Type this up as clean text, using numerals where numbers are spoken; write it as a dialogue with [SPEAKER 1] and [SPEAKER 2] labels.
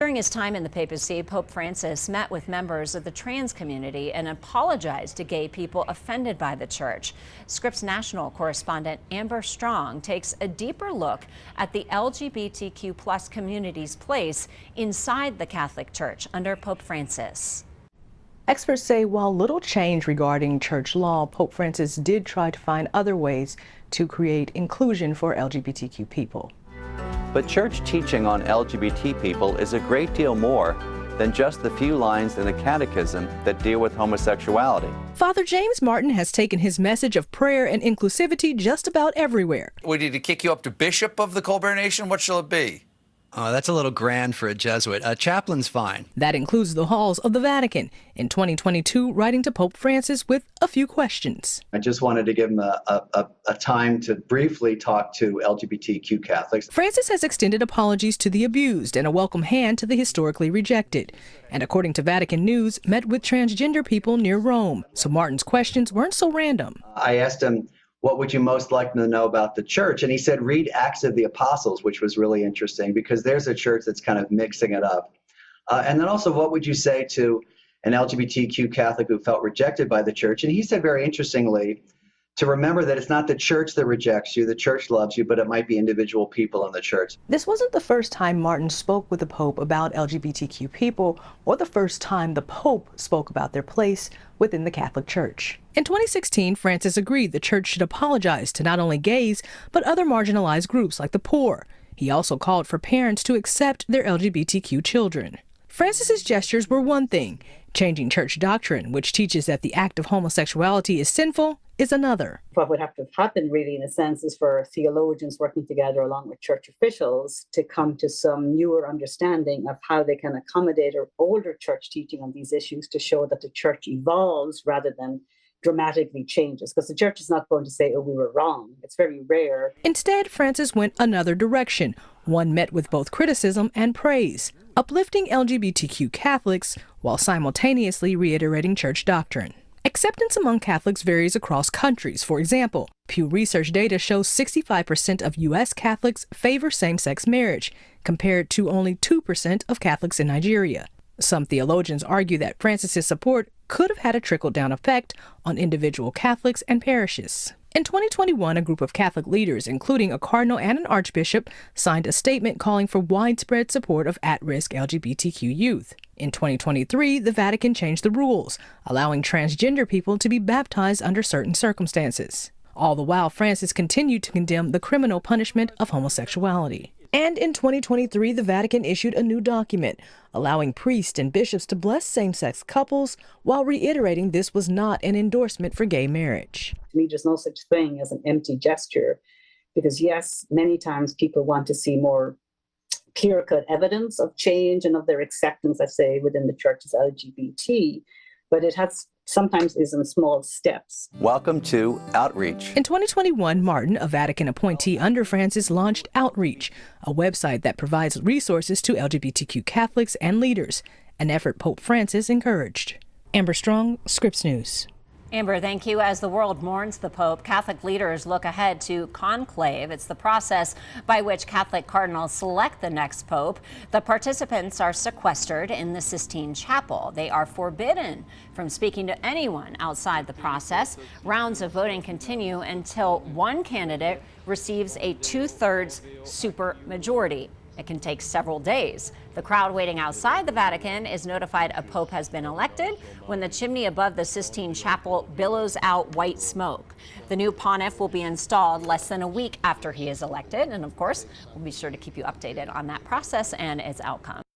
[SPEAKER 1] During his time in the papacy, Pope Francis met with members of the trans community and apologized to gay people offended by the church. Scripps National correspondent Amber Strong takes a deeper look at the LGBTQ+ community's place inside the Catholic Church under Pope Francis.
[SPEAKER 2] Experts say while little change regarding church law, Pope Francis did try to find other ways to create inclusion for LGBTQ people.
[SPEAKER 3] But church teaching on LGBT people is a great deal more than just the few lines in the catechism that deal with homosexuality.
[SPEAKER 2] Father James Martin has taken his message of prayer and inclusivity just about everywhere.
[SPEAKER 4] We need to kick you up to Bishop of the Colbert Nation? What shall it be?
[SPEAKER 5] Oh, that's a little grand for a Jesuit. A chaplain's fine.
[SPEAKER 2] That includes the halls of the Vatican. In 2022, writing to Pope Francis with a few questions.
[SPEAKER 6] I just wanted to give him a time to briefly talk to LGBTQ Catholics.
[SPEAKER 2] Francis has extended apologies to the abused and a welcome hand to the historically rejected. And according to Vatican News, met with transgender people near Rome. So Martin's questions weren't so random.
[SPEAKER 6] I asked him, what would you most like to know about the church? And he said, read Acts of the Apostles, which was really interesting because there's a church that's kind of mixing it up. And then also, what would you say to an LGBTQ Catholic who felt rejected by the church? And he said very interestingly, to remember that it's not the church that rejects you, the church loves you, but it might be individual people in the church.
[SPEAKER 2] This wasn't the first time Martin spoke with the Pope about LGBTQ people or the first time the Pope spoke about their place within the Catholic Church. In 2016, Francis agreed the church should apologize to not only gays, but other marginalized groups like the poor. He also called for parents to accept their LGBTQ children. Francis's gestures were one thing. Changing church doctrine, which teaches that the act of homosexuality is sinful, is another.
[SPEAKER 7] What would have to happen really in a sense is for theologians working together along with church officials to come to some newer understanding of how they can accommodate older church teaching on these issues to show that the church evolves rather than dramatically changes, because the church is not going to say, oh, we were wrong. It's very rare.
[SPEAKER 2] Instead, Francis went another direction, one met with both criticism and praise, uplifting LGBTQ Catholics while simultaneously reiterating church doctrine. Acceptance among Catholics varies across countries. For example, Pew Research data shows 65% of U.S. Catholics favor same-sex marriage, compared to only 2% of Catholics in Nigeria. Some theologians argue that Francis's support could have had a trickle-down effect on individual Catholics and parishes. In 2021, a group of Catholic leaders, including a cardinal and an archbishop, signed a statement calling for widespread support of at-risk LGBTQ youth. In 2023, the Vatican changed the rules, allowing transgender people to be baptized under certain circumstances. All the while, Francis continued to condemn the criminal punishment of homosexuality. And in 2023, the Vatican issued a new document allowing priests and bishops to bless same-sex couples while reiterating this was not an endorsement for gay marriage.
[SPEAKER 7] To me, there's no such thing as an empty gesture because, yes, many times people want to see more clear-cut evidence of change and of their acceptance, let's say, within the church as LGBT, but it sometimes is in small steps.
[SPEAKER 3] Welcome to Outreach.
[SPEAKER 2] In 2021, Martin, a Vatican appointee under Francis, launched Outreach, a website that provides resources to LGBTQ Catholics and leaders, an effort Pope Francis encouraged. Amber Strong, Scripps News.
[SPEAKER 1] Amber, thank you. As the world mourns the Pope, Catholic leaders look ahead to conclave. It's the process by which Catholic cardinals select the next Pope. The participants are sequestered in the Sistine Chapel. They are forbidden from speaking to anyone outside the process. Rounds of voting continue until one candidate receives a 2/3 supermajority. It can take several days. The crowd waiting outside the Vatican is notified a pope has been elected when the chimney above the Sistine Chapel billows out white smoke. The new pontiff will be installed less than a week after he is elected. And of course, we'll be sure to keep you updated on that process and its outcome.